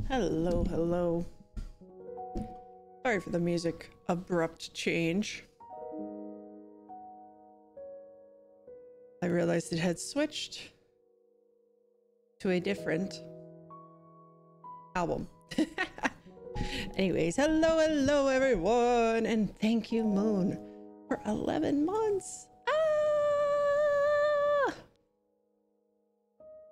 Hello, hello. Sorry for the music abrupt change. I realized it had switched to a different album. Anyways, hello everyone, and thank you, Moon, for 11 months. Ah!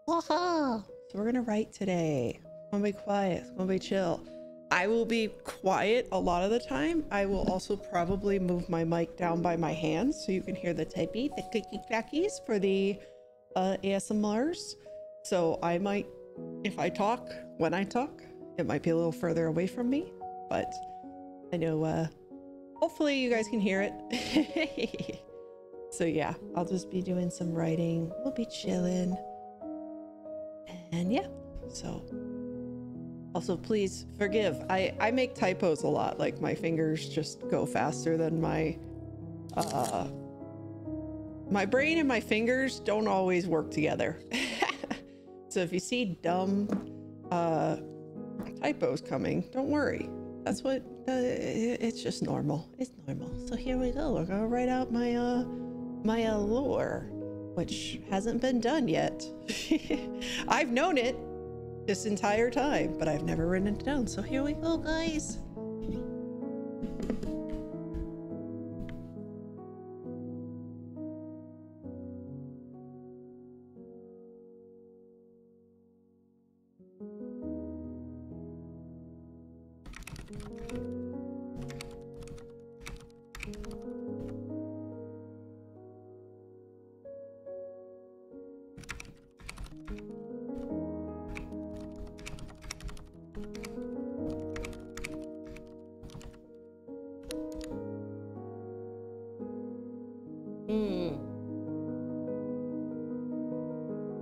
So we're gonna write today. It's gonna be quiet, it's gonna be chill. I will be quiet a lot of the time. I will also probably move my mic down by my hands so you can hear the typey, the clicky clackies for the ASMRs. So I might, if I talk, when I talk, it might be a little further away from me, but I know hopefully you guys can hear it. So yeah, I'll just be doing some writing. We'll be chilling. And yeah, so also please forgive. I make typos a lot. Like my fingers just go faster than my brain and my fingers don't always work together. So if you see dumb typos coming, don't worry. That's what it's just normal. It's normal. So here we go. We're gonna write out my my allure, which hasn't been done yet. I've known it this entire time, but I've never written it down. So here we go, guys.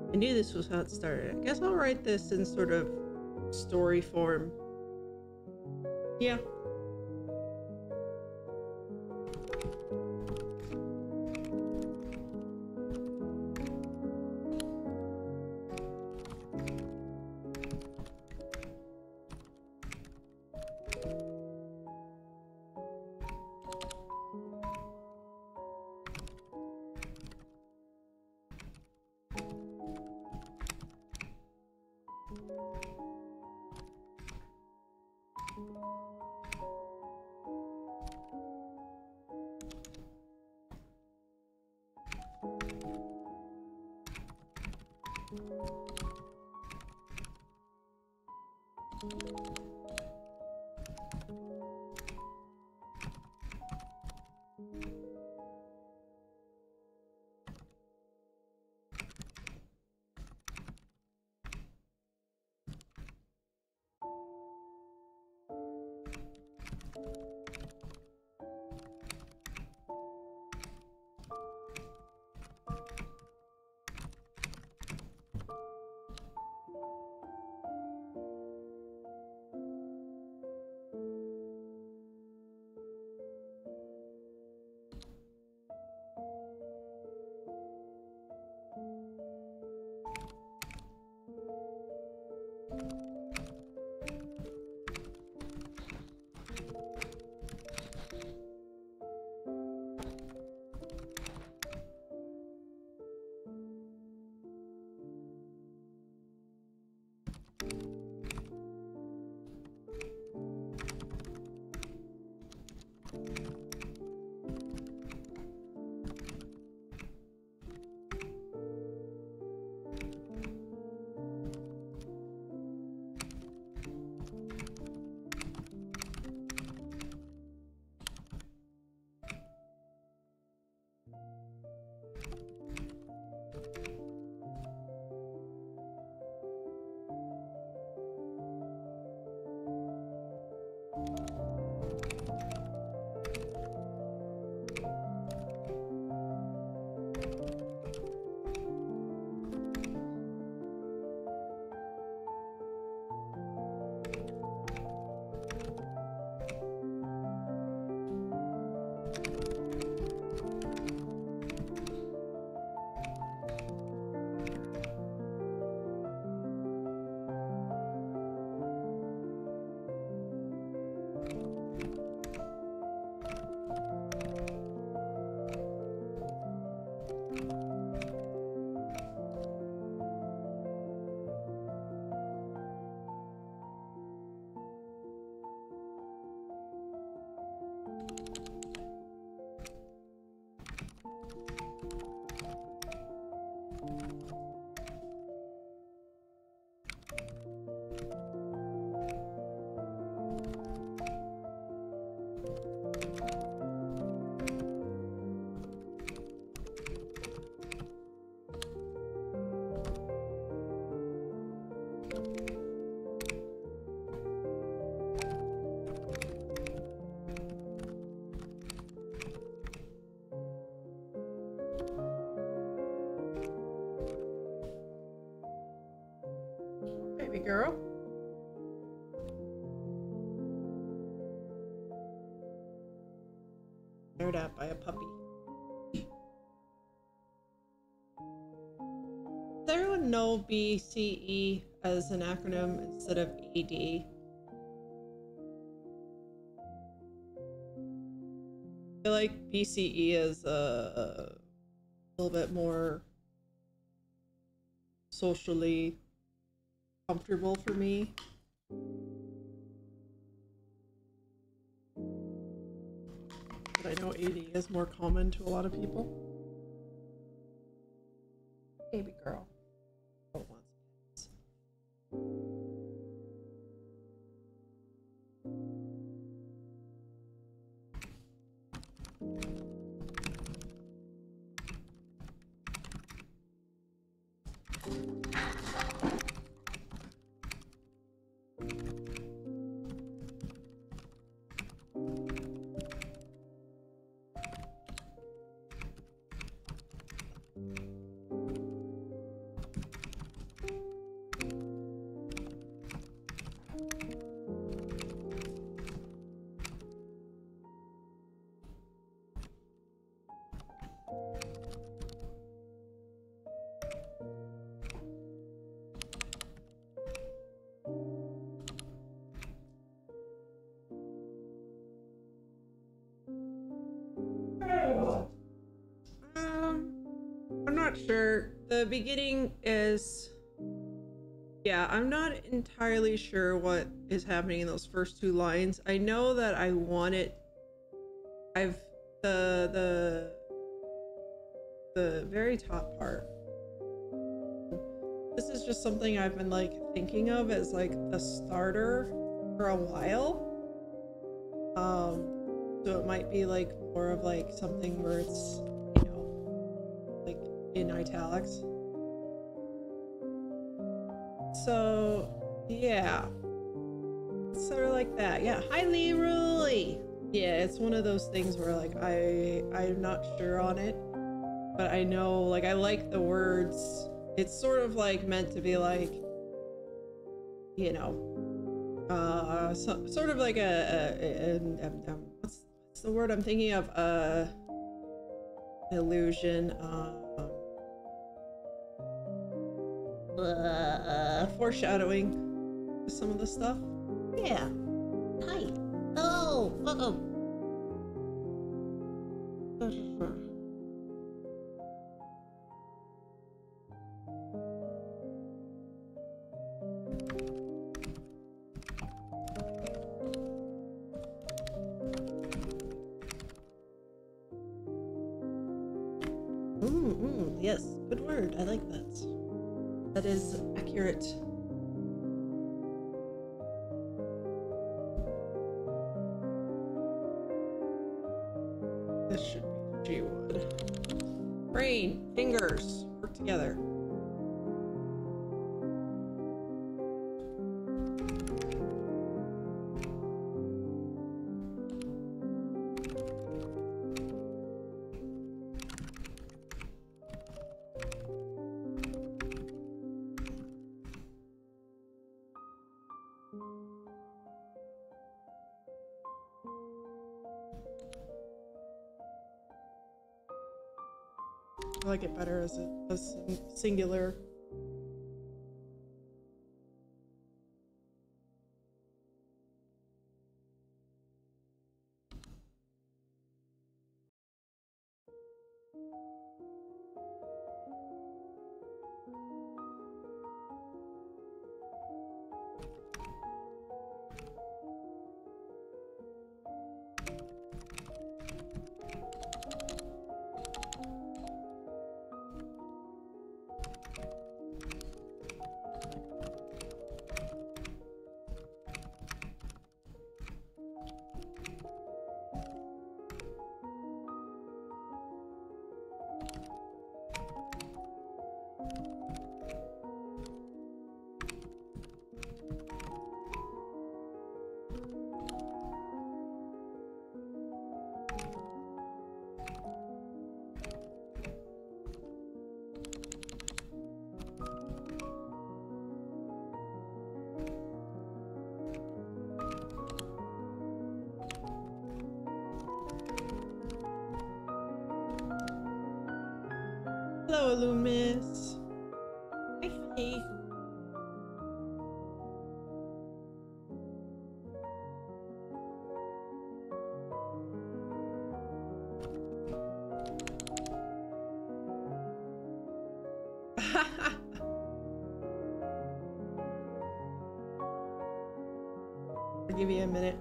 I knew this was how it started. I guess I'll write this in sort of story form. Yeah. baby girl. Stared at by a puppy. Does everyone know BCE as an acronym instead of AD? I feel like BCE is a little bit more socially comfortable for me. But I know AD is more common to a lot of people. Baby girl. Oh, once. I'm not sure. The beginning is, yeah, I'm not entirely sure what is happening in those first two lines. I know that I want it. The very top part. This is just something I've been like thinking of as like the starter for a while. So it might be like more of like something where it's, you know, like in italics. So yeah, it's sort of like that. Yeah, hi Leroy. Yeah, it's one of those things where like I'm not sure on it, but I know like I like the words. It's sort of like meant to be like, you know, sort of like what's the word I'm thinking of? Illusion. Foreshadowing some of the stuff. Yeah. Hi. Oh, welcome. Yes, good word. I like that. That is accurate. This should be G-wood. Brain, fingers, work together. I like it better as a singular. Hello, Loomis. Hi, hi. I'll give you a minute.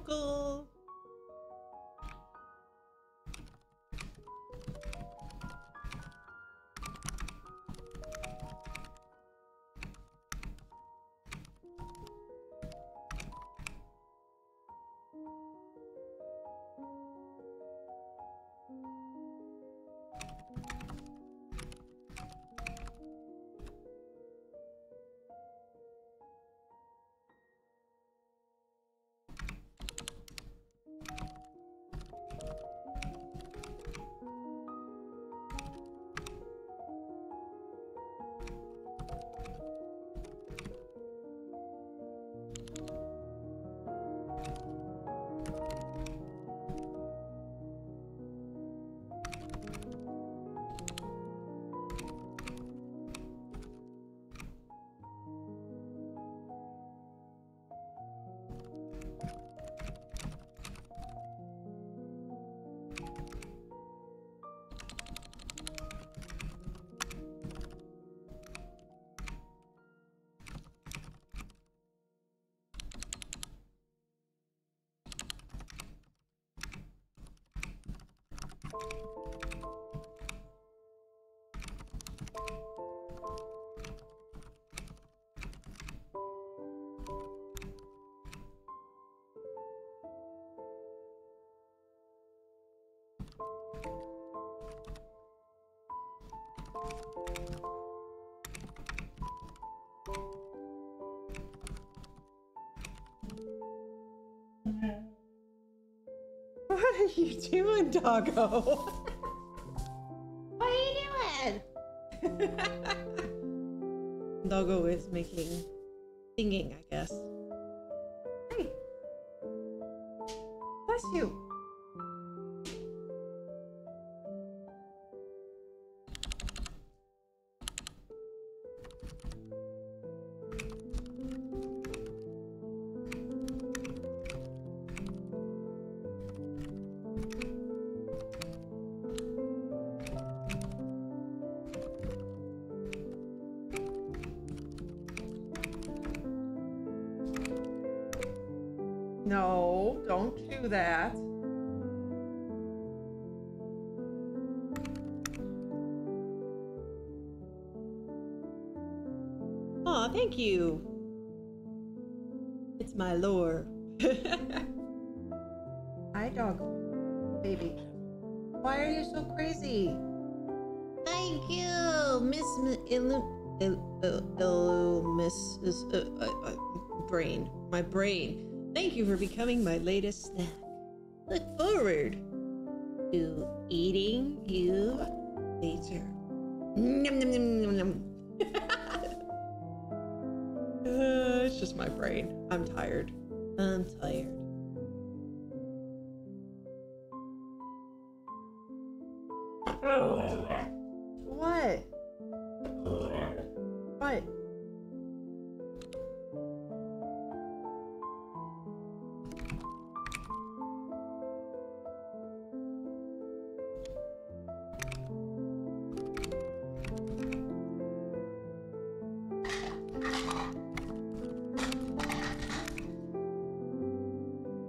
Cool. What are you doing, doggo? What are you doing? Doggo is making singing, I guess. Hey. Bless you. No, don't do that. Aw, thank you. It's my lore. Hi, dog. Baby. Why are you so crazy? Thank you, Mrs. Brain. My brain. Thank you for becoming my latest snack. Look forward to eating you later. Nom, nom, nom, nom, nom. It's just my brain. I'm tired. I'm tired. What? What?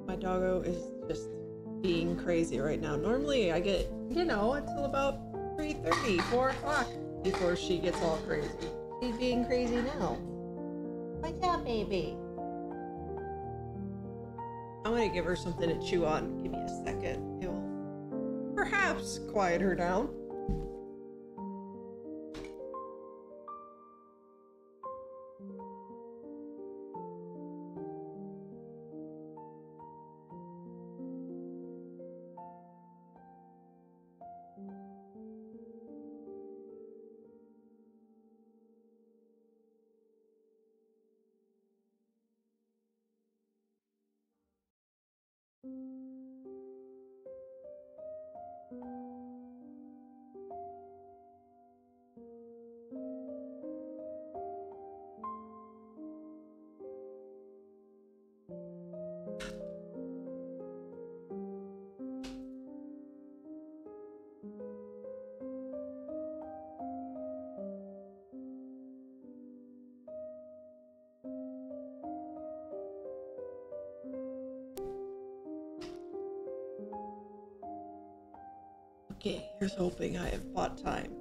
My doggo is just being crazy right now. Normally I get, until about 3:30, 4 o'clock before she gets all crazy. She's being crazy now. What's up, baby? I'm gonna give her something to chew on. Give me a second. It will perhaps quiet her down. Okay, here's hoping I have bought time.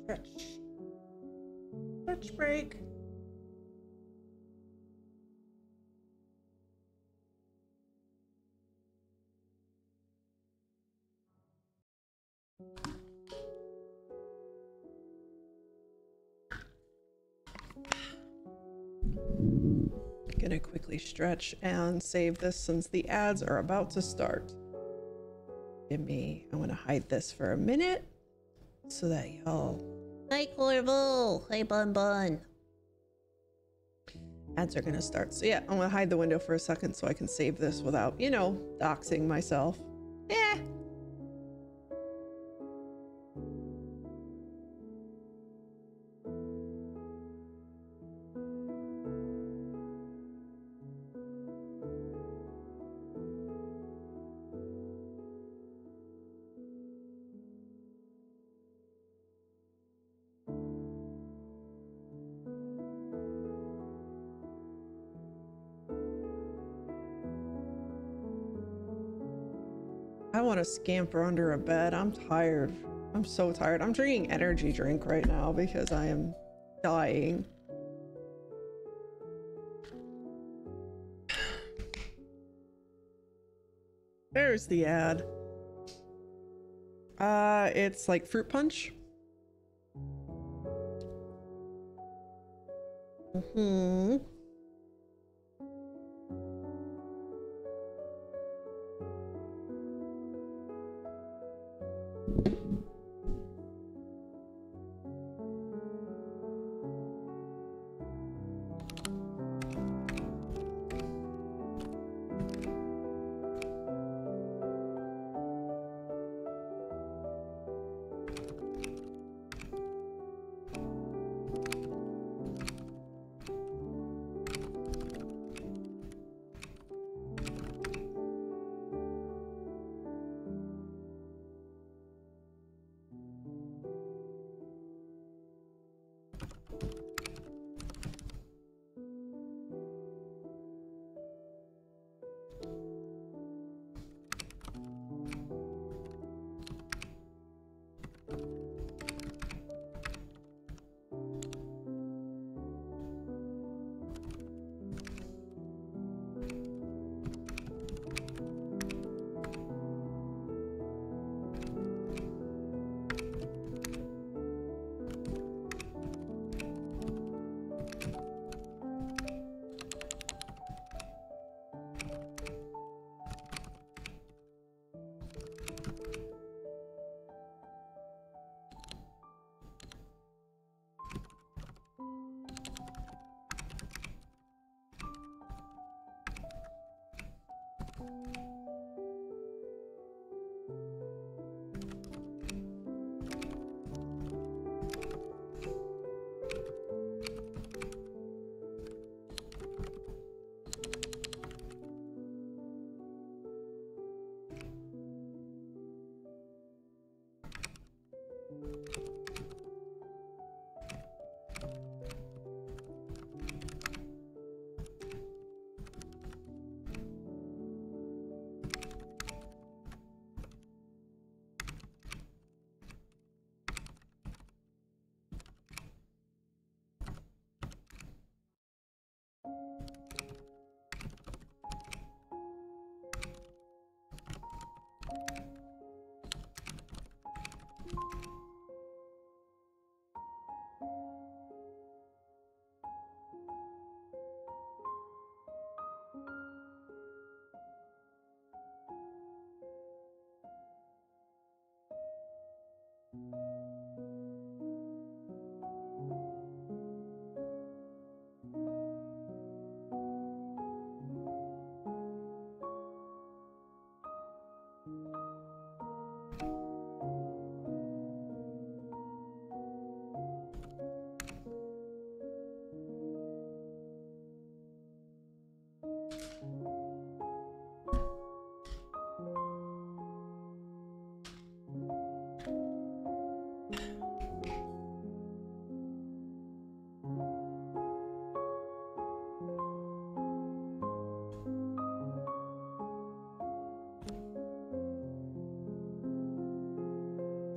Stretch. Stretch break. Gonna quickly stretch and save this since the ads are about to start. I'm gonna hide this for a minute so that y'all. Hi, Corvo. Hi, Bun Bun. Ads are gonna start. So yeah, I'm gonna hide the window for a second so I can save this without, you know, doxing myself. Eh. I want to scamper under a bed. I'm tired. I'm so tired. I'm drinking energy drink right now because I am dying. There's the ad. It's like fruit punch. Mm-hmm.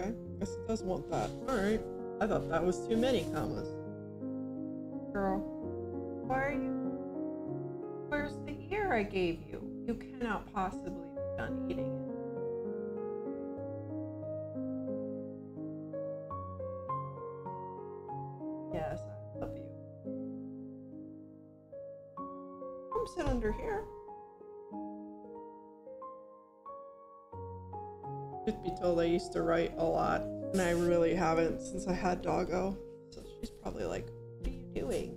Okay, guess it does want that. All right. I thought that was too many commas. Girl, why are you? Where's the ear I gave you? You cannot possibly be done eating it. Yes, I love you. Come sit under here. Truth be told, I used to write a lot, and I really haven't since I had Doggo. So she's probably like, what are you doing?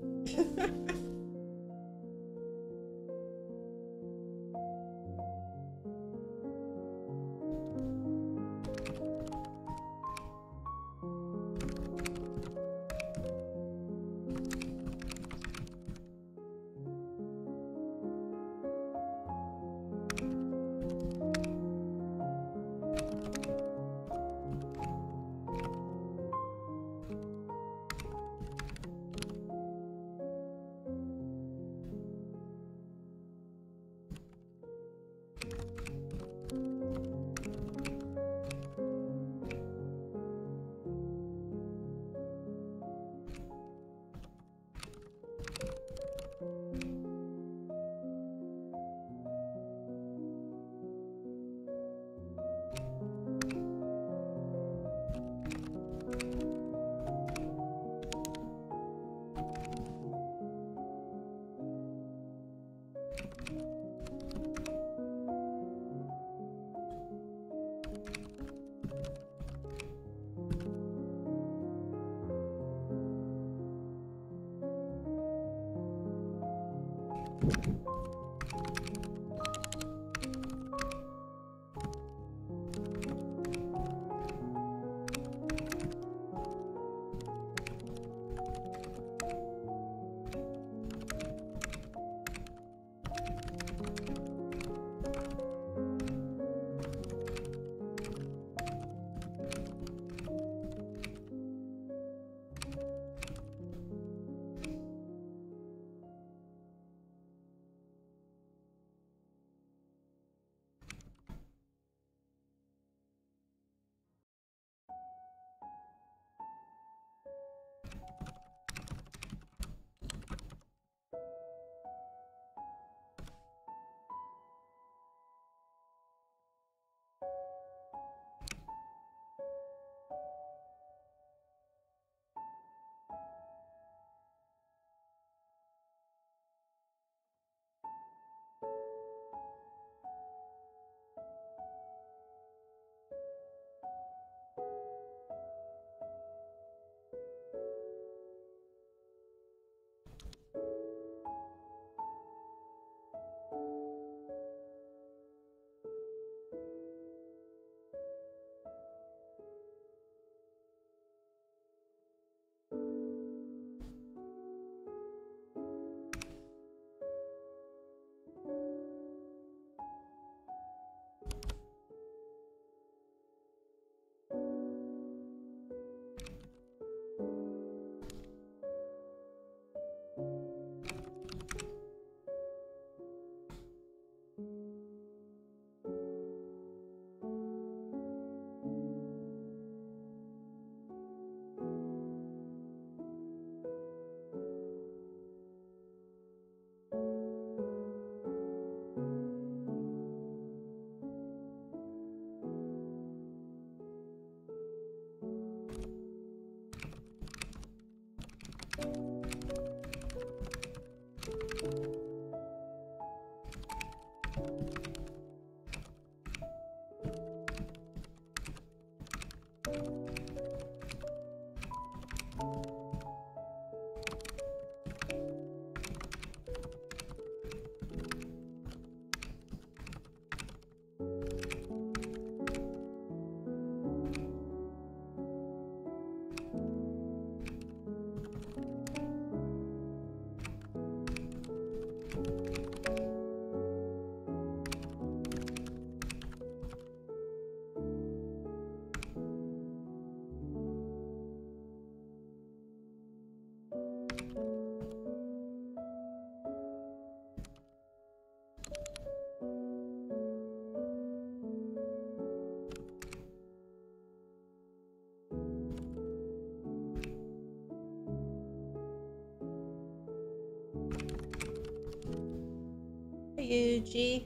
Hey, Yuji.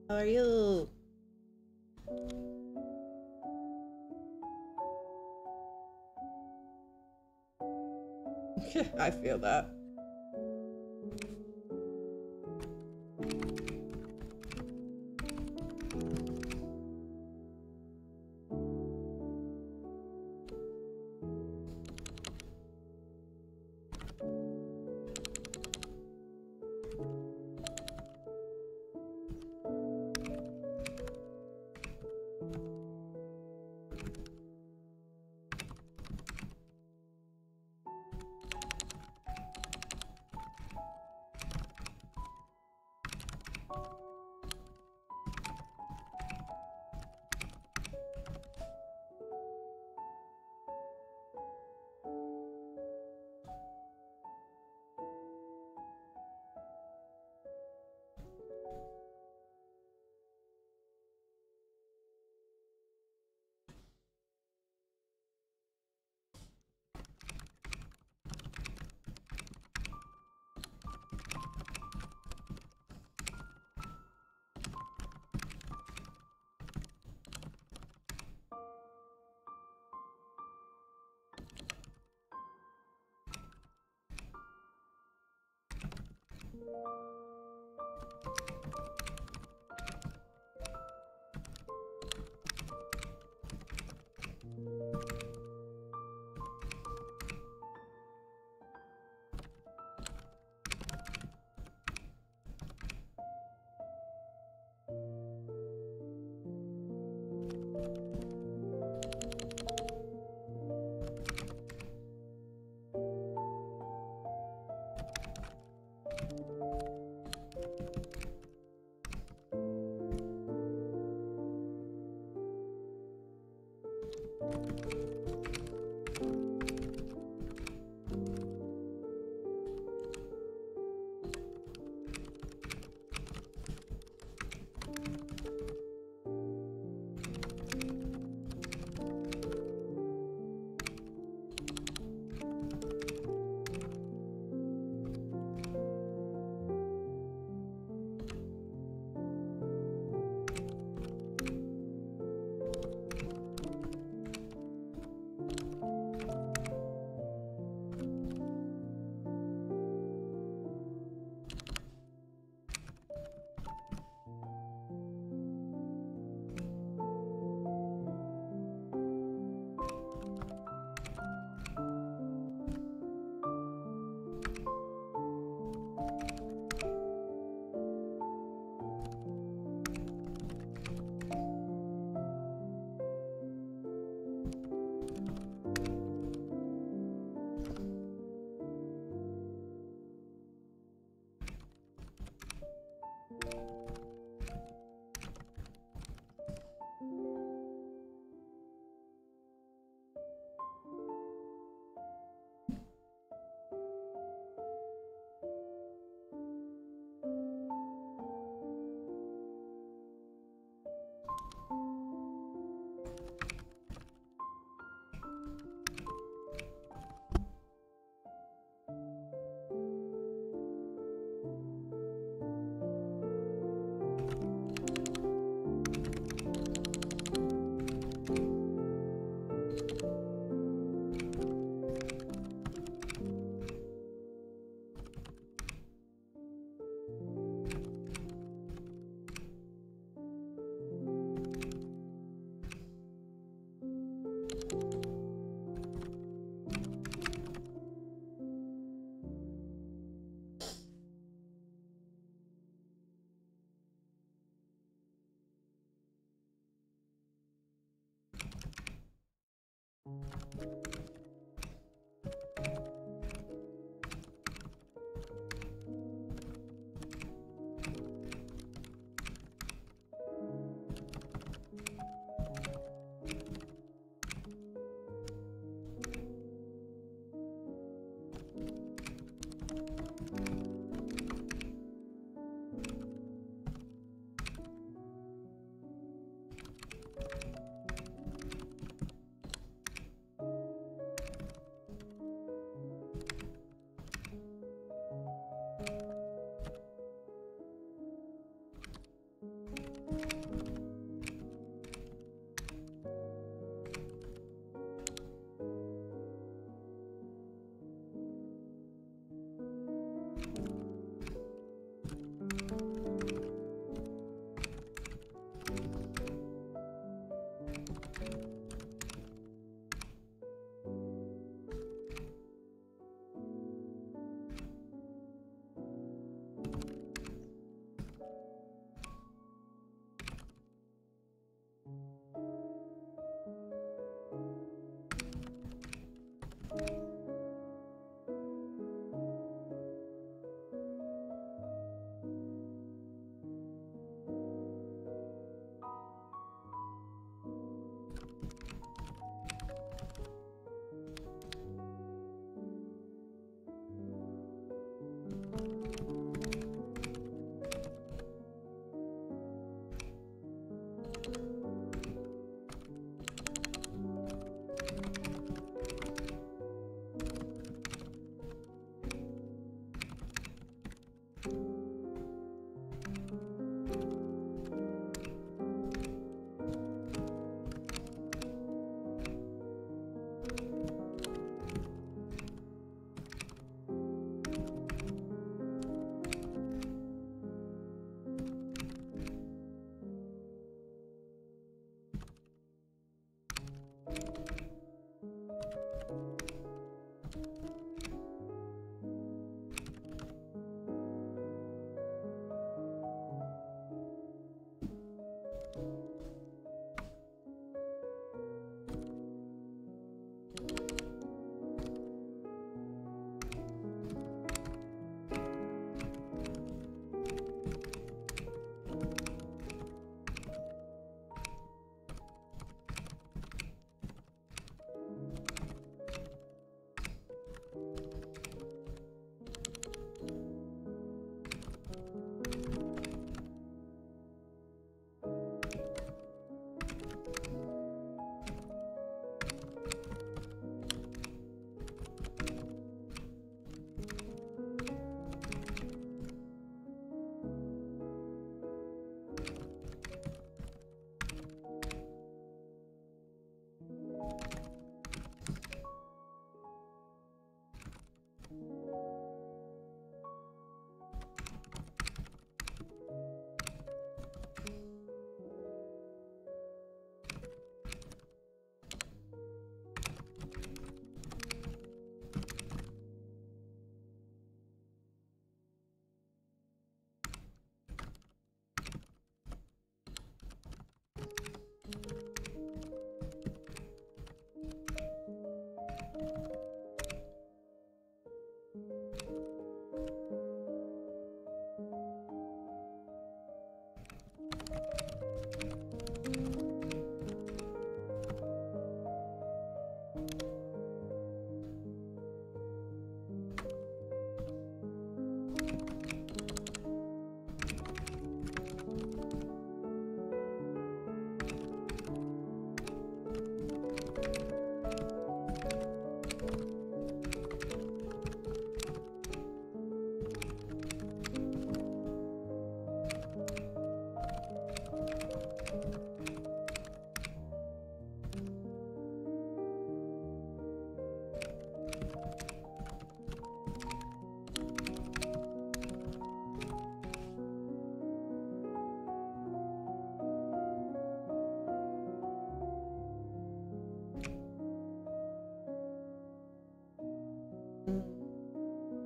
How are you? I feel that.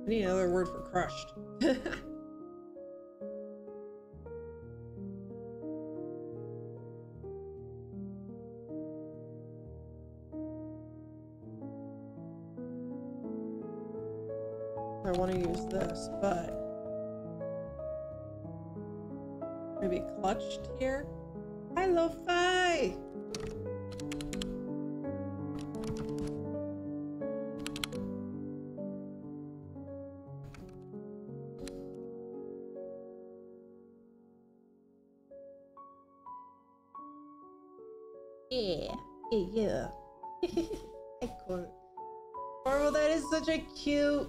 I need another word for crushed. I want to use this, but maybe clutched here. Hi, Lo-Fi! Yeah, yeah. Hi, Corvo, that is such a cute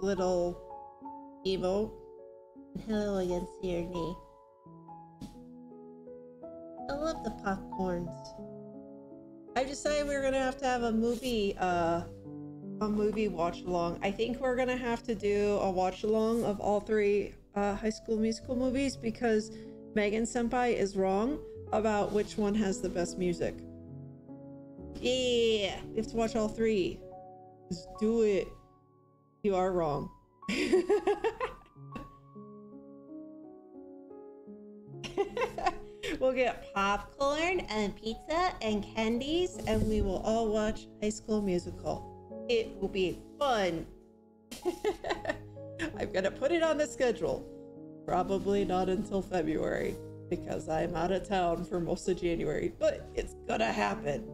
little emote. Hello again, Sierne. I love the popcorns. I decided we were gonna have to have a movie watch along. I think we're gonna have to do a watch along of all three High School Musical movies because Megan Senpai is wrong about which one has the best music. Yeah, we have to watch all three. Just do it. You are wrong. We'll get popcorn and pizza and candies, and we will all watch High School Musical. It will be fun. I'm gonna put it on the schedule. Probably not until February because I'm out of town for most of January, but it's gonna happen.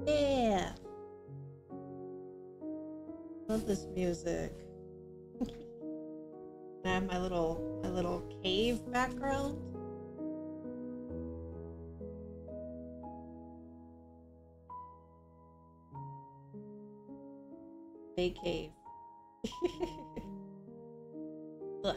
Yeah. Love this music. I have my little cave background. A cave. Ugh.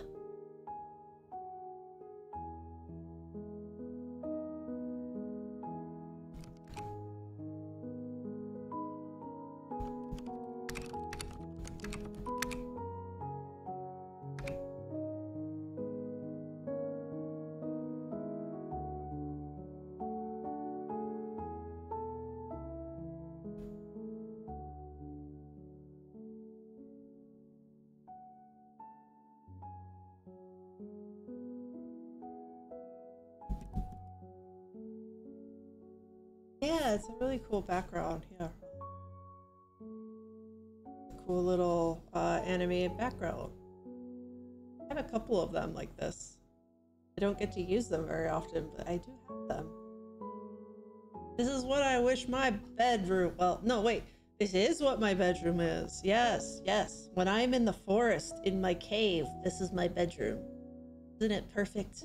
Yeah, it's a really cool background. Yeah. Cool little animated background. I have a couple of them like this. I don't get to use them very often, but I do have them. This is what I wish my bedroom... Well, no, wait. This is what my bedroom is. Yes, yes. When I'm in the forest, in my cave, this is my bedroom. Isn't it perfect?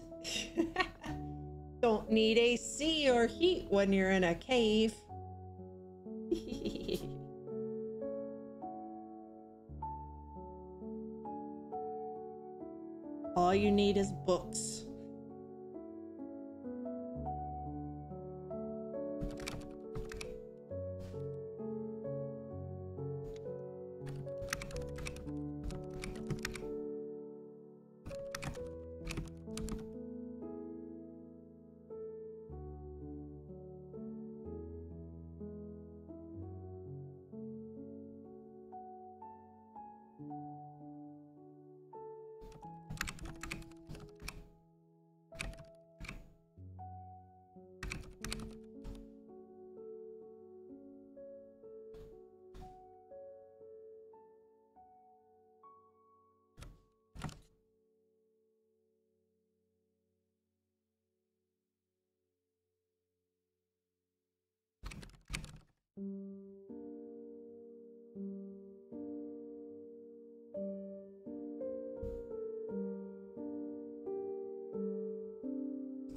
Don't need AC or heat when you're in a cave. All you need is books.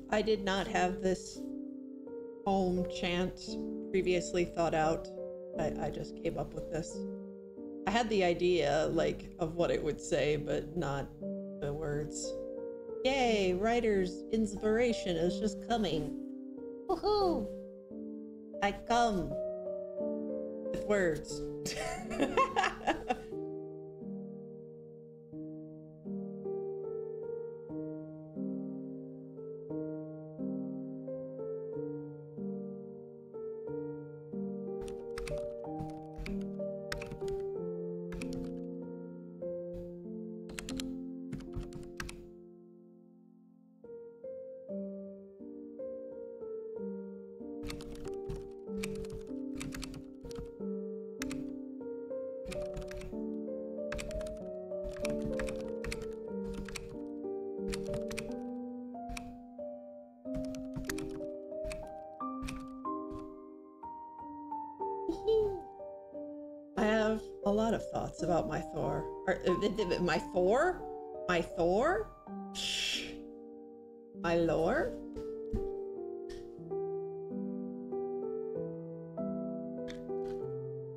I did not have this home chant previously thought out. I just came up with this. I had the idea, like, of what it would say, but not the words. Yay, writer's inspiration is just coming. Woohoo! I come with words. I have a lot of thoughts about my Thor. My Thor? My Thor? Shh. My lore?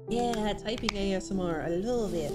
Yeah, typing ASMR. I love it.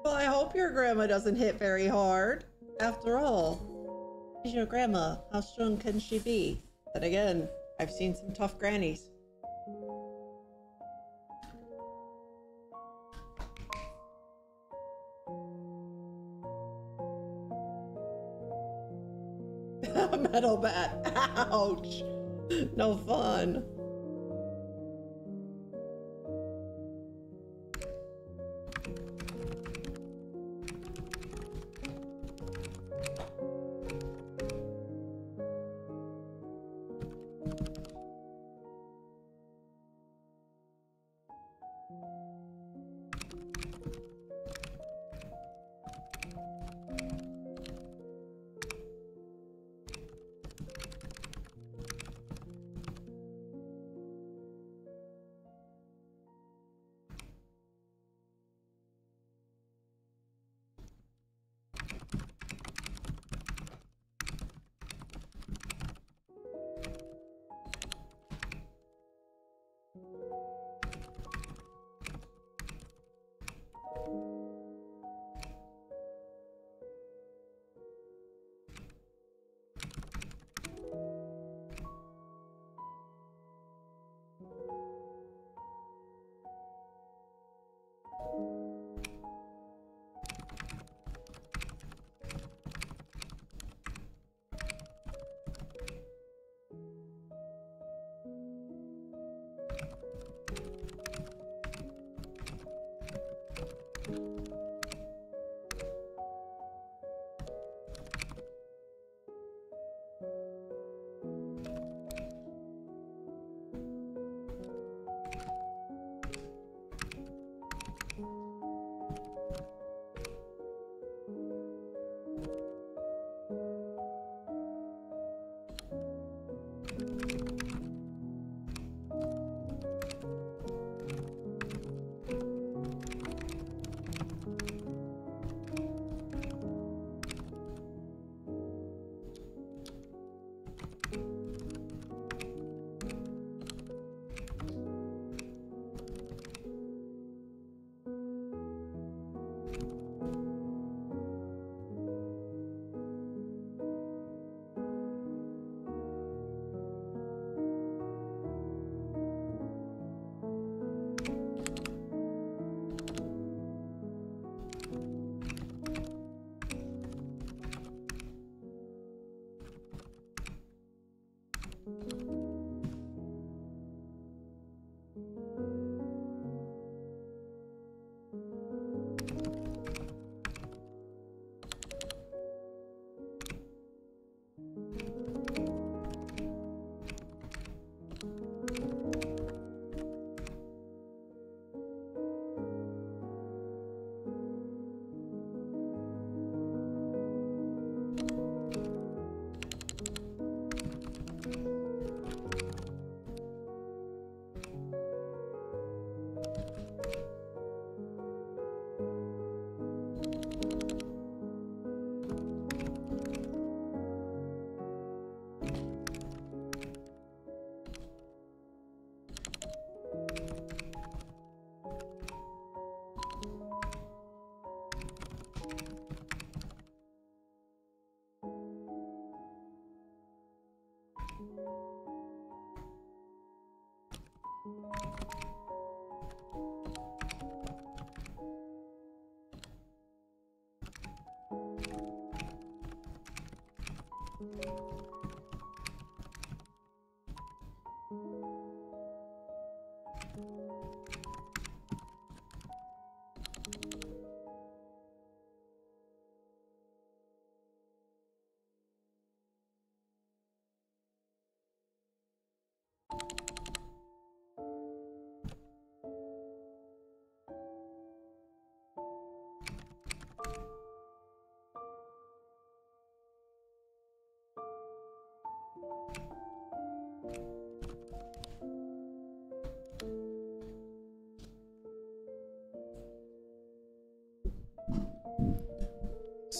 Well, I hope your grandma doesn't hit very hard. After all, she's your grandma. How strong can she be? Then again, I've seen some tough grannies. Metal bat. Ouch. No fun.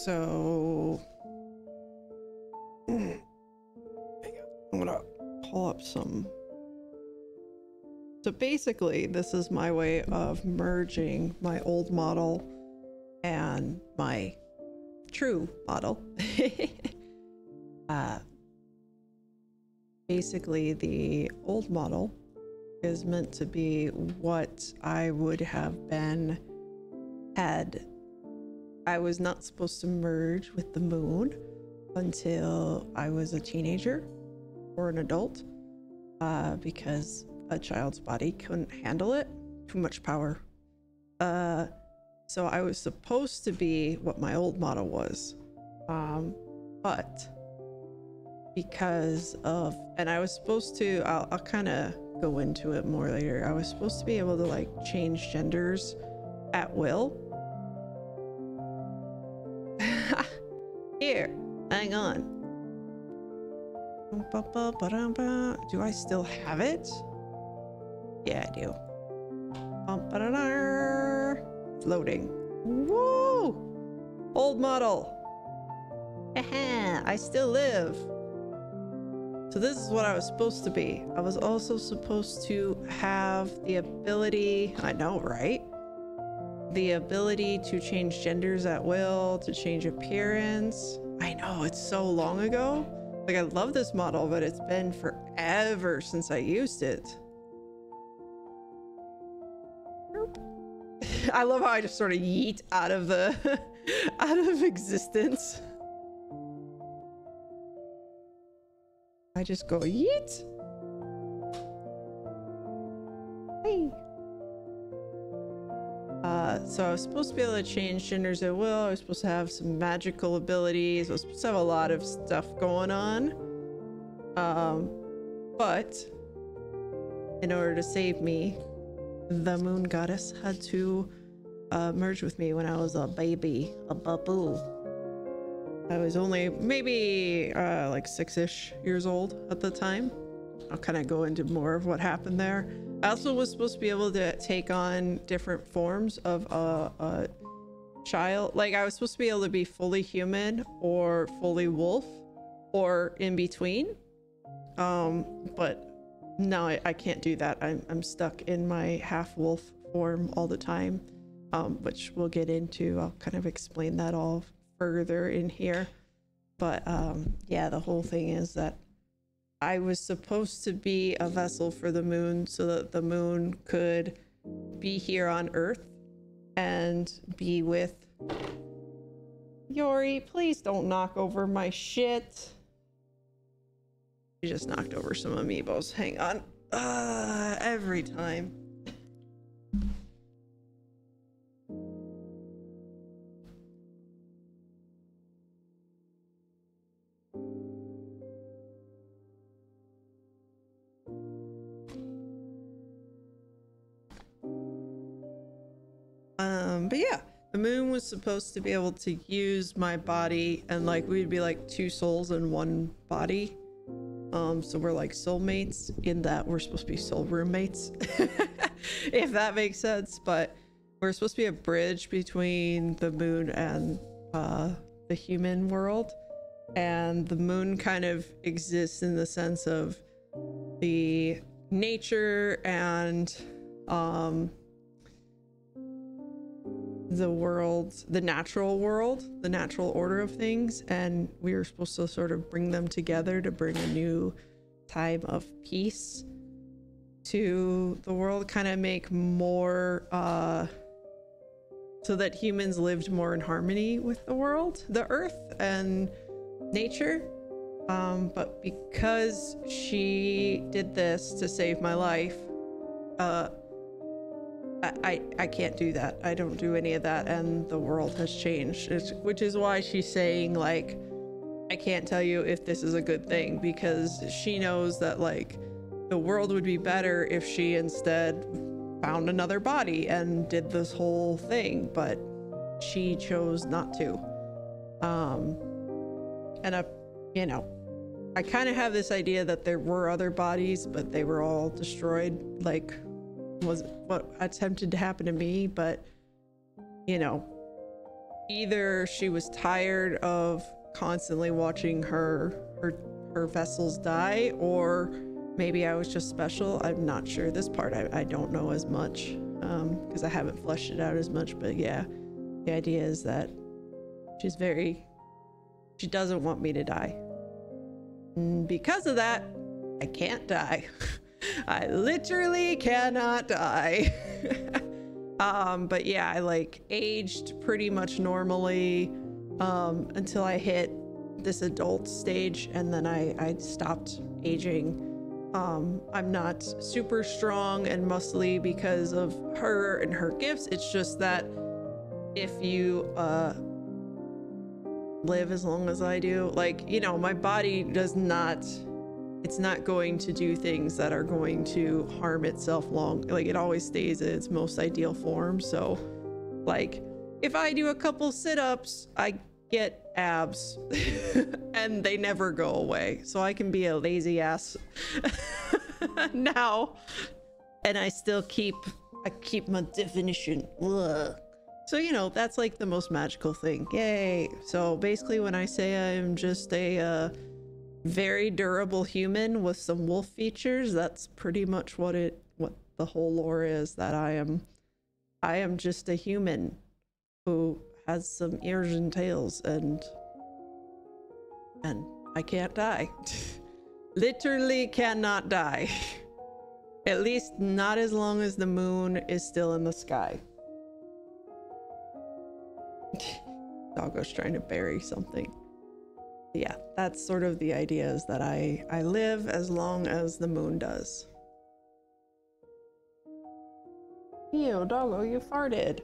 So I'm gonna pull up some. So basically, this is my way of merging my old model and my true model. Basically, the old model is meant to be what I would have been had I was not supposed to merge with the moon until I was a teenager or an adult, because a child's body couldn't handle it. Too much power. So I was supposed to be what my old model was, but because of, and I was supposed to, I'll kind of go into it more later. I was supposed to be able to like change genders at will. Here, hang on. Do I still have it? Yeah, I do. It's loading. Woo! Old model. I still live. So this is what I was supposed to be. I was also supposed to have the ability, I know, right? The ability to change genders at will, to change appearance. I know, it's so long ago. Like, I love this model, but it's been forever since I used it. I love how I just sort of yeet out of the out of existence. I just go yeet. Hey. So I was supposed to be able to change genders at will. I was supposed to have some magical abilities. I was supposed to have a lot of stuff going on. But in order to save me, the moon goddess had to merge with me when I was a baby, a baboo. I was only maybe like 6-ish years old at the time. I'll kind of go into more of what happened there. I also was supposed to be able to take on different forms of a child. Like, I was supposed to be able to be fully human or fully wolf or in between. But no, I can't do that. I'm stuck in my half wolf form all the time, which we'll get into. I'll kind of explain that all further in here. But yeah, the whole thing is that I was supposed to be a vessel for the moon so that the moon could be here on Earth and be with Yori. Please don't knock over my shit. You just knocked over some amiibos. Hang on. Every time. But yeah, the moon was supposed to be able to use my body, and like we'd be like two souls in one body. So we're like soulmates in that we're supposed to be soul roommates, if that makes sense. But we're supposed to be a bridge between the moon and the human world. And the moon kind of exists in the sense of the nature and the world, the natural world, the natural order of things, and we were supposed to sort of bring them together to bring a new time of peace to the world, kind of make more so that humans lived more in harmony with the world, the earth and nature. But because she did this to save my life, I can't do that. I don't do any of that, and the world has changed, which is why she's saying, like, I can't tell you if this is a good thing, because she knows that, like, the world would be better if she instead found another body and did this whole thing, but she chose not to. And you know, I kind of have this idea that there were other bodies, but they were all destroyed, like was what attempted to happen to me. But you know, either she was tired of constantly watching her vessels die, or maybe I was just special. I'm not sure. This part I don't know as much because I haven't fleshed it out as much. But yeah, the idea is that she doesn't want me to die. And because of that, I can't die. I literally cannot die. But yeah, I like aged pretty much normally until I hit this adult stage, and then I stopped aging. I'm not super strong and muscly because of her and her gifts. It's just that if you live as long as I do, like, you know, my body does not, it's not going to do things that are going to harm itself long. Like, it always stays in its most ideal form. So like if I do a couple sit-ups, I get abs and they never go away. So I can be a lazy ass now, and I still keep my definition. Ugh. So, you know, that's like the most magical thing. Yay. So basically when I say I'm just a very durable human with some wolf features, that's pretty much what the whole lore is, that I am just a human who has some ears and tails, and I can't die. Literally cannot die. At least not as long as the moon is still in the sky. Doggo's trying to bury something. Yeah, that's sort of the idea, is that I live as long as the moon does. Ew, Doggo, you farted.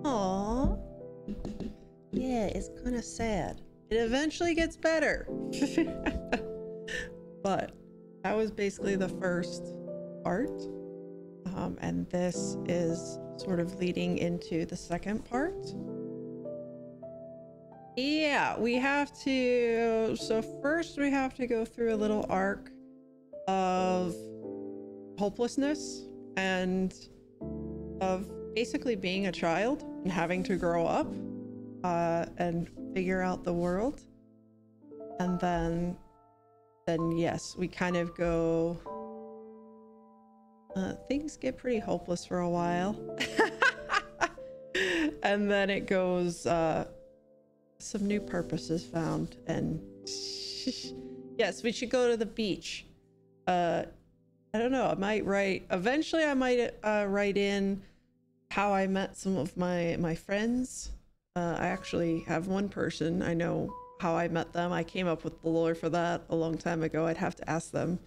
Aww. Yeah, it's kind of sad. It eventually gets better. But that was basically the first part. And this is sort of leading into the second part. Yeah, we have to... So first we have to go through a little arc of hopelessness and of basically being a child and having to grow up and figure out the world. And then yes, we kind of go... things get pretty hopeless for a while. And then it goes, some new purposes found, and yes, we should go to the beach. I don't know, I might write, eventually I might write in how I met some of my friends. I actually have one person, I know how I met them. I came up with the lore for that a long time ago. I'd have to ask them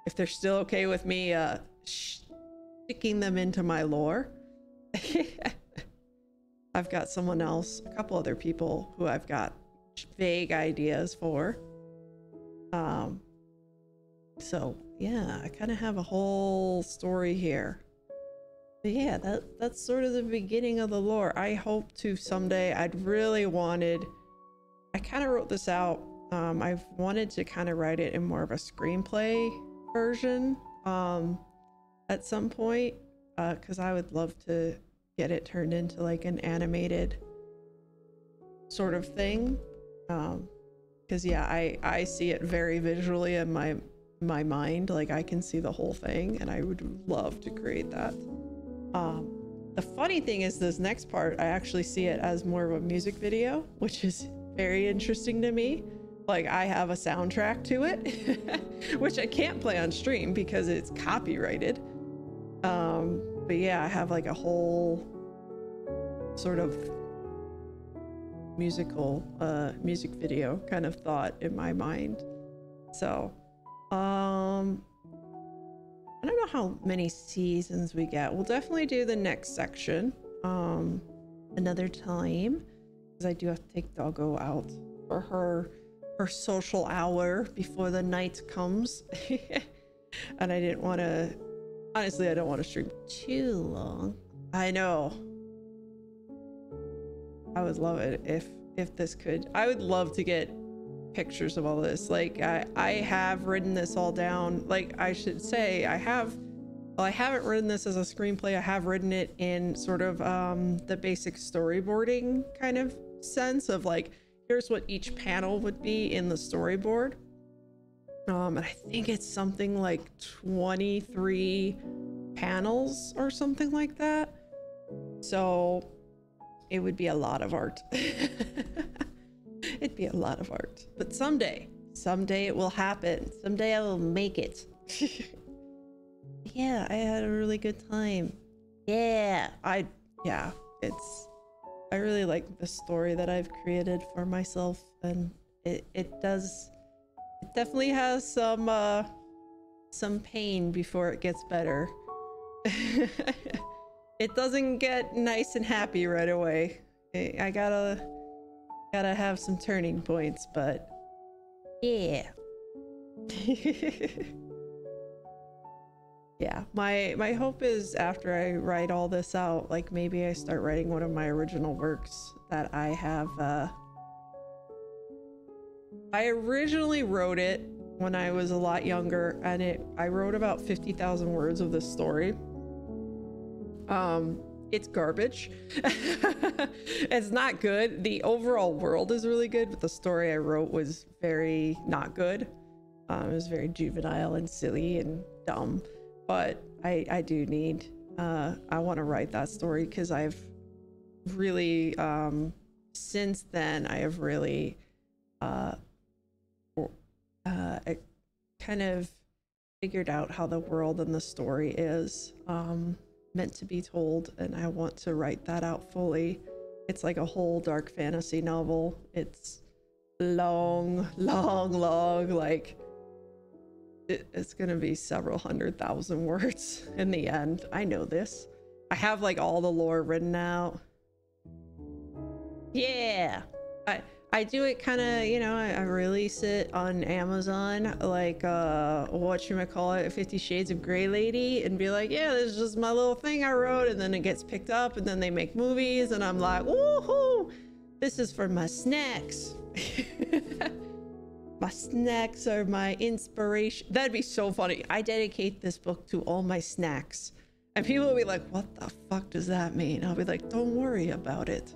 if they're still okay with me sticking them into my lore. I've got someone else, a couple other people who I've got vague ideas for. So yeah, I kind of have a whole story here. But yeah, that's sort of the beginning of the lore. I hope to someday, I kind of wrote this out. I've wanted to kind of write it in more of a screenplay version at some point, because I would love to get it turned into like an animated sort of thing. Because yeah, I see it very visually in my mind. Like I can see the whole thing, and I would love to create that. The funny thing is, this next part, I actually see it as more of a music video, which is very interesting to me. Like I have a soundtrack to it, which I can't play on stream because it's copyrighted. But yeah, I have like a whole sort of musical music video kind of thought in my mind. So I don't know how many seasons we get. We'll definitely do the next section another time, because I do have to take Doggo out for her her social hour before the night comes. And I didn't want to, honestly, I don't want to stream too long. I know. I would love it if this could. I would love to get pictures of all this. Like I have written this all down. Like I should say I have, well, I haven't written this as a screenplay. I have written it in sort of the basic storyboarding kind of sense of like, here's what each panel would be in the storyboard. And I think it's something like 23 panels or something like that. So it would be a lot of art. It'd be a lot of art. But someday it will happen. Someday I will make it. Yeah, I had a really good time. Yeah, I really like the story that I've created for myself, and it definitely has some pain before it gets better. It doesn't get nice and happy right away. I gotta have some turning points, but yeah. Yeah, my hope is after I write all this out, like maybe I start writing one of my original works that I have. I originally wrote it when I was a lot younger, and I wrote about 50,000 words of this story. It's garbage. It's not good. The overall world is really good, but the story I wrote was very not good. It was very juvenile and silly and dumb. But I do need, I want to write that story because I've really, since then, I have really, kind of figured out how the world and the story is meant to be told, and I want to write that out fully. It's like a whole dark fantasy novel. It's long, like it's gonna be several 100,000 words in the end. I know this. I have like all the lore written out. Yeah, I do it kind of, you know, I release it on Amazon, like whatchamacallit, 50 Shades of Grey lady, and be like, yeah, this is just my little thing I wrote, and then it gets picked up, and then they make movies, and I'm like, woohoo, this is for my snacks. My snacks are my inspiration. That'd be so funny. I dedicate this book to all my snacks, and people will be like, what the fuck does that mean? I'll be like, don't worry about it.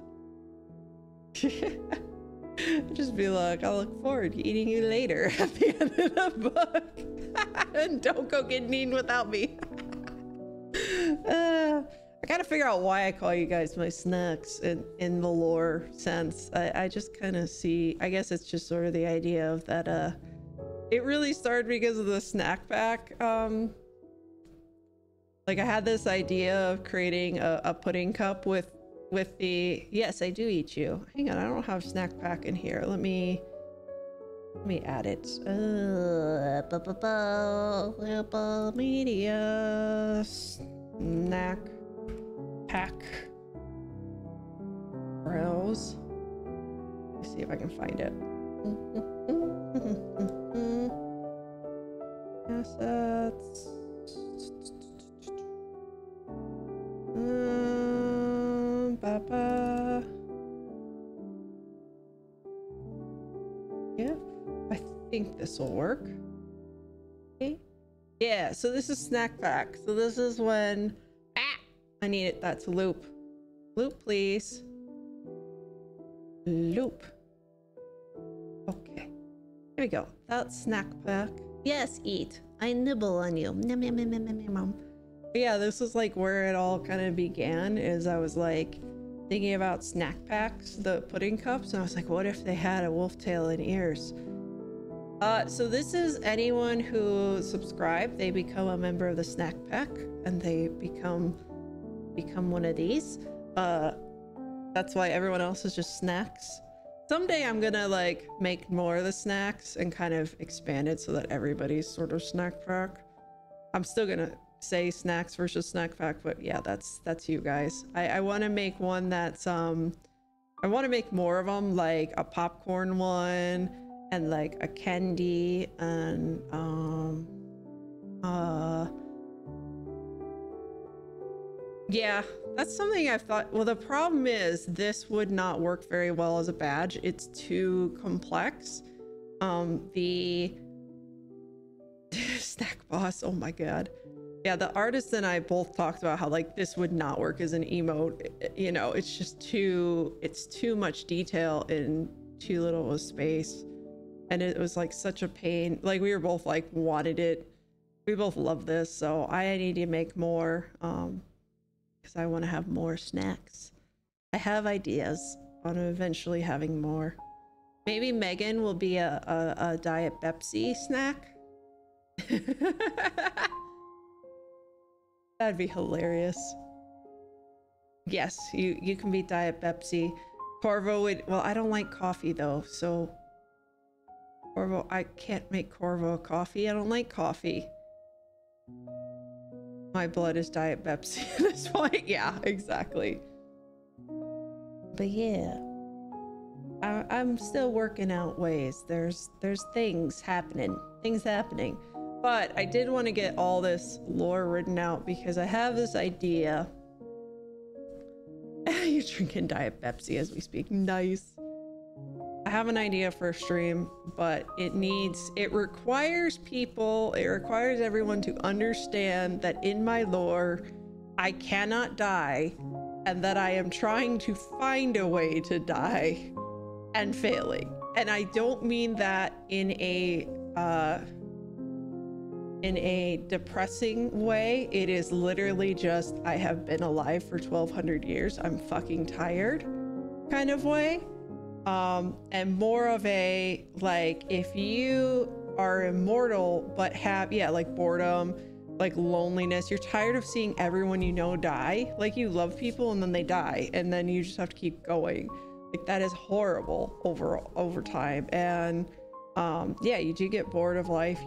Just be like, I look forward to eating you later at the end of the book. And don't go getting eaten without me. I gotta figure out why I call you guys my snacks in the lore sense. I just kind of see, I guess it's just sort of the idea of that it really started because of the snack pack. Like I had this idea of creating a pudding cup with the, yes, I do eat you. Hang on, I don't have snack pack in here. Let me add it. Media snack pack. Browse. Let's see if I can find it. Assets. Yeah, I think this will work. Okay. Yeah, so this is snack pack. So this is when I need it. That's loop. Loop, please. Loop. Okay. Here we go. That's snack pack. Yes, eat. I nibble on you. Nom, nom, nom, nom, nom, nom. Yeah, this is like where it all kind of began, is I was like thinking about snack packs, the pudding cups, and I was like, what if they had a wolf tail and ears? So this is anyone who subscribed, they become a member of the snack pack, and they become one of these. That's why everyone else is just snacks. Someday I'm gonna like make more of the snacks and kind of expand it so that everybody's sort of snack pack. I'm still gonna say snacks versus snack pack, but yeah, that's you guys. I want to make one that's I want to make more of them, like a popcorn one, and like a candy and yeah, that's something I've thought. Well, the problem is this would not work very well as a badge. It's too complex. The snack boss, oh my god. Yeah, the artist and I both talked about how like this would not work as an emote. You know, it's just too much detail in too little of space. And it was like such a pain. Like we were both like wanted it. We both love this, so I need to make more because I want to have more snacks. I have ideas on eventually having more. Maybe Megan will be a Diet Pepsi snack. That'd be hilarious. Yes, you can be Diet Pepsi. Corvo would, well, I don't like coffee though, so Corvo, I can't make Corvo a coffee. I don't like coffee. My blood is Diet Pepsi at this point. Yeah, exactly. But yeah, I'm still working out ways. There's things happening. But I did want to get all this lore written out because I have this idea. You're drinking Diet Pepsi as we speak. Nice. I have an idea for a stream, but it requires everyone to understand that in my lore, I cannot die, and that I am trying to find a way to die and failing. And I don't mean that in a depressing way. It is literally just, I have been alive for 1200 years. I'm fucking tired kind of way. And more of a, like, if you are immortal, but have, yeah, like boredom, like loneliness, you're tired of seeing everyone you know die. Like you love people and then they die and then you just have to keep going. Like that is horrible over time. And yeah, you do get bored of life.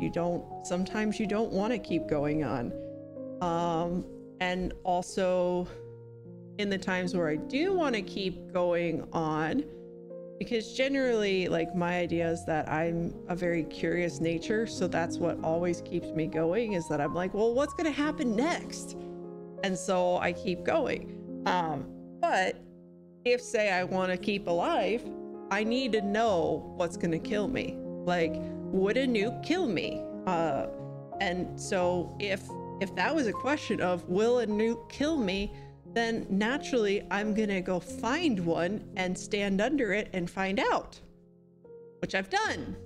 Sometimes you don't want to keep going on. And also in the times where I do want to keep going on, because generally like my idea is that I'm a very curious nature. So that's what always keeps me going, is that I'm like, well, what's going to happen next? And so I keep going. But if say I want to keep alive, I need to know what's going to kill me. Like, would a nuke kill me? And so if that was a question of will a nuke kill me, then naturally I'm gonna go find one and stand under it and find out, which I've done.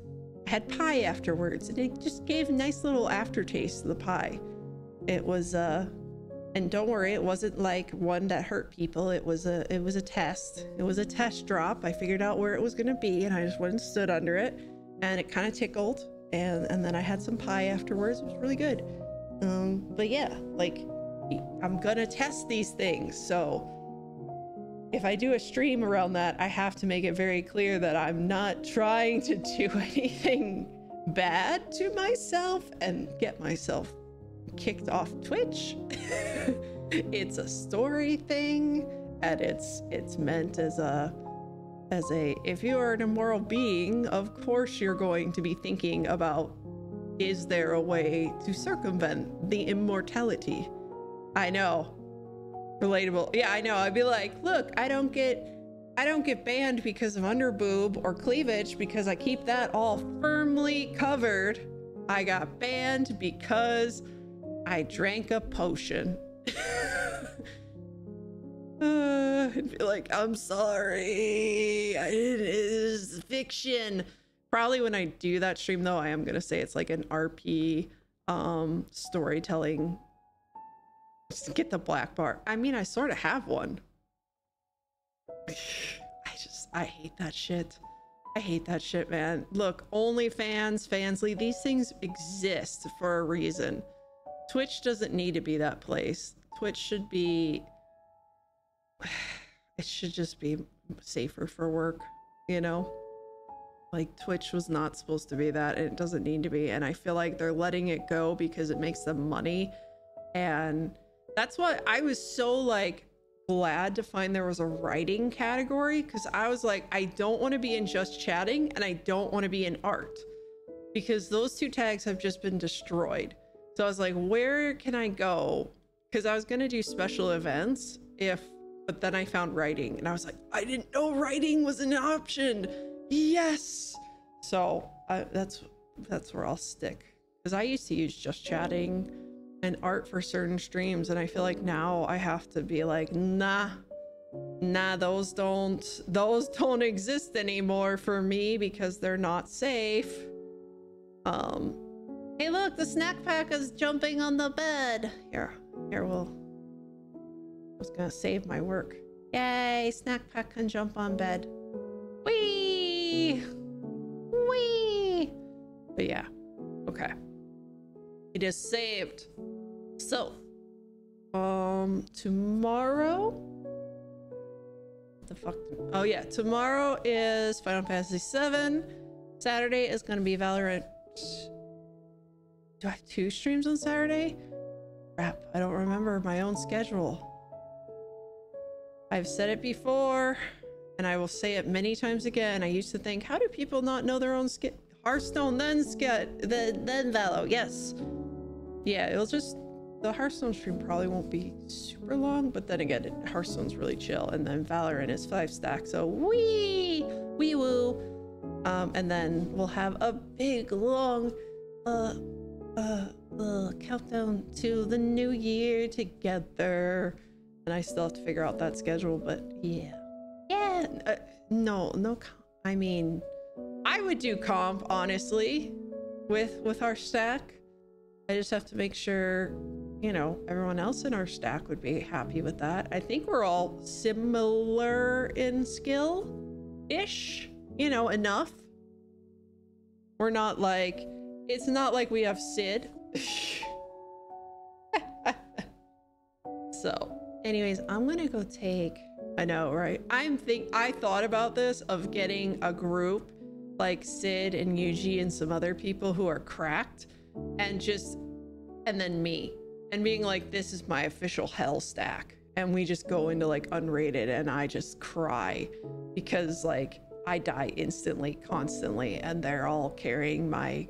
I had pie afterwards and it just gave a nice little aftertaste to the pie. It was and don't worry, it wasn't like one that hurt people. It was a test. It was a test drop. I figured out where it was gonna be and I just went and stood under it and it kind of tickled, and then I had some pie afterwards. It was really good. But yeah, like I'm gonna test these things, so if I do a stream around that, I have to make it very clear that I'm not trying to do anything bad to myself and get myself kicked off Twitch. It's a story thing, and it's meant as a if you are an immoral being, of course you're going to be thinking about, is there a way to circumvent the immortality? I know. Relatable. Yeah, I know. I'd be like, look, I don't get banned because of underboob or cleavage because I keep that all firmly covered. I got banned because I drank a potion. I'd be like, I'm sorry. It is fiction. Probably when I do that stream though, I am gonna say it's like an RP storytelling. Just get the black bar. I mean, I sort of have one. I hate that shit. I hate that shit, man. Look, OnlyFans, Fansly, these things exist for a reason. Twitch doesn't need to be that place. Twitch should be, it should just be safer for work, you know? Like Twitch was not supposed to be that, and it doesn't need to be. And I feel like they're letting it go because it makes them money. And that's why I was so like glad to find there was a writing category, because I was like, I don't want to be in just chatting and I don't want to be in art, because those two tags have just been destroyed. So I was like, where can I go? Because I was going to do special events but then I found writing and I was like, I didn't know writing was an option. Yes. So that's where I'll stick, because I used to use just chatting and art for certain streams, and I feel like now I have to be like, nah, those don't exist anymore for me because they're not safe. Hey look, the snack pack is jumping on the bed. Here I was gonna save my work. Yay, snack pack can jump on bed. Whee! But yeah, okay, it is saved. So tomorrow, what the fuck? Oh yeah, tomorrow is Final Fantasy VII. Saturday is gonna be Valorant. Do I have 2 streams on Saturday? Crap, I don't remember my own schedule. I've said it before and I will say it many times again. I used to think, how do people not know their own Hearthstone, then Valo? Yes. Yeah, it'll just, the Hearthstone stream probably won't be super long, but then again, Hearthstone's really chill, and then Valorant is 5 stack, so wee woo. And then we'll have a big long countdown to the new year together, and I still have to figure out that schedule. But yeah, no, I mean, I would do comp honestly with our stack. I just have to make sure, you know, everyone else in our stack would be happy with that. I think we're all similar in skill-ish, you know, enough. We're not like, it's not like we have Sid. So anyways, I'm gonna go take, I know, right? I thought about this of getting a group like Sid and Yuji and some other people who are cracked, and then me, and being like, this is my official hell stack, and we just go into like unrated and I just cry because like I die instantly, constantly, and they're all carrying my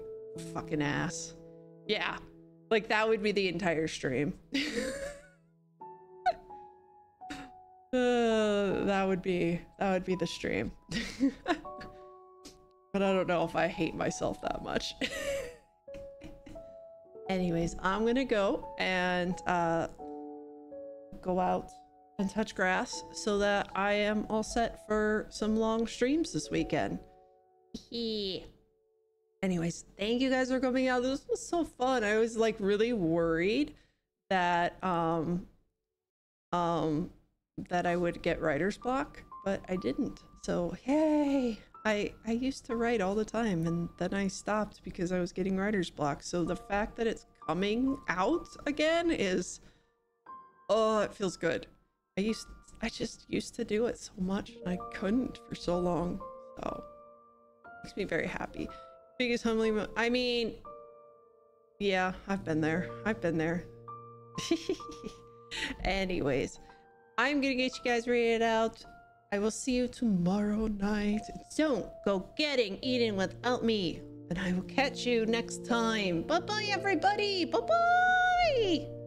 fucking ass. Yeah, like that would be the entire stream. That would be the stream. But I don't know if I hate myself that much. Anyways, I'm gonna go and go out and touch grass so that I am all set for some long streams this weekend. Anyways, thank you guys for coming out. This was so fun. I was like really worried that that I would get writer's block, but I didn't. So yay. I used to write all the time, and then I stopped because I was getting writer's block. So the fact that it's coming out again is, oh, it feels good. I just used to do it so much and I couldn't for so long. So it makes me very happy. Biggest humbling, I mean, yeah, I've been there. Anyways, I'm gonna get you guys rated out. I will see you tomorrow night. Don't go eating without me. And I will catch you next time. Bye-bye, everybody. Bye-bye.